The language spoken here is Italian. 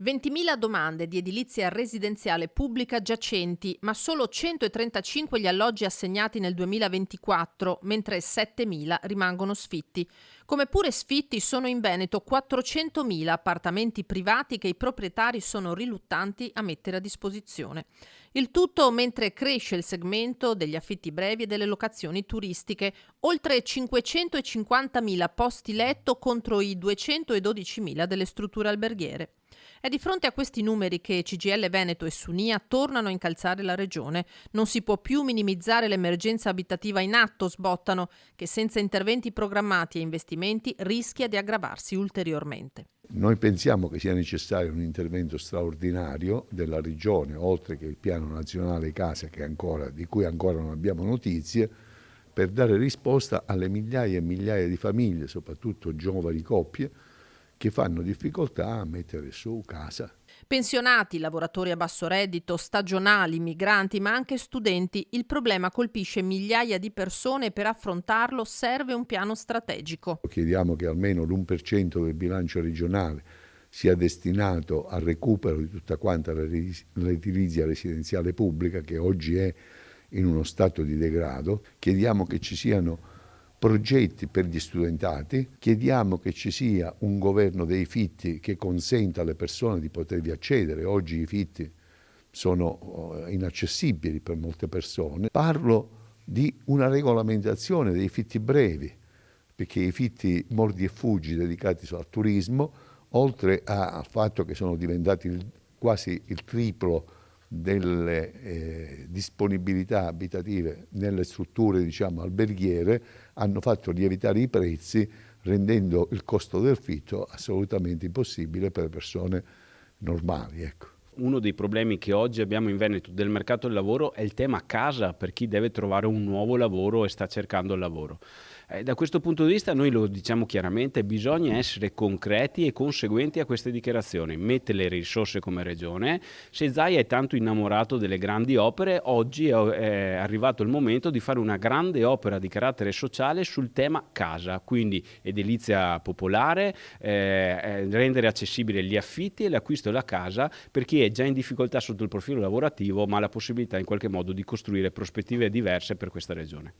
20.000 domande di edilizia residenziale pubblica giacenti, ma solo 135 gli alloggi assegnati nel 2024, mentre 7.000 rimangono sfitti. Come pure sfitti sono in Veneto 400.000 appartamenti privati che i proprietari sono riluttanti a mettere a disposizione. Il tutto mentre cresce il segmento degli affitti brevi e delle locazioni turistiche, oltre 550.000 posti letto contro i 212.000 delle strutture alberghiere. È di fronte a questi numeri che CGIL Veneto e Sunia tornano a incalzare la regione. Non si può più minimizzare l'emergenza abitativa in atto, sbottano, che senza interventi programmati e investimenti rischia di aggravarsi ulteriormente. Noi pensiamo che sia necessario un intervento straordinario della regione, oltre che il piano nazionale casa di cui ancora non abbiamo notizie, per dare risposta alle migliaia e migliaia di famiglie, soprattutto giovani coppie, che fanno difficoltà a mettere su casa. Pensionati, lavoratori a basso reddito, stagionali, migranti, ma anche studenti, il problema colpisce migliaia di persone e per affrontarlo serve un piano strategico. Chiediamo che almeno l'1% del bilancio regionale sia destinato al recupero di tutta quanta l'edilizia residenziale pubblica, che oggi è in uno stato di degrado. Chiediamo che ci siano progetti per gli studentati, chiediamo che ci sia un governo dei fitti che consenta alle persone di potervi accedere. Oggi i fitti sono inaccessibili per molte persone. Parlo di una regolamentazione dei fitti brevi, perché i fitti mordi e fuggi dedicati al turismo, oltre al fatto che sono diventati quasi il triplo delle disponibilità abitative nelle strutture, diciamo, alberghiere, hanno fatto lievitare i prezzi, rendendo il costo del fitto assolutamente impossibile per le persone normali, ecco. Uno dei problemi che oggi abbiamo in Veneto del mercato del lavoro è il tema casa, per chi deve trovare un nuovo lavoro e sta cercando il lavoro. Da questo punto di vista noi lo diciamo chiaramente, bisogna essere concreti e conseguenti a queste dichiarazioni, mette le risorse come regione. Se Zaia è tanto innamorato delle grandi opere, oggi è arrivato il momento di fare una grande opera di carattere sociale sul tema casa, quindi edilizia popolare, rendere accessibile gli affitti e l'acquisto della casa per chi è già in difficoltà sotto il profilo lavorativo, ma ha la possibilità in qualche modo di costruire prospettive diverse per questa regione.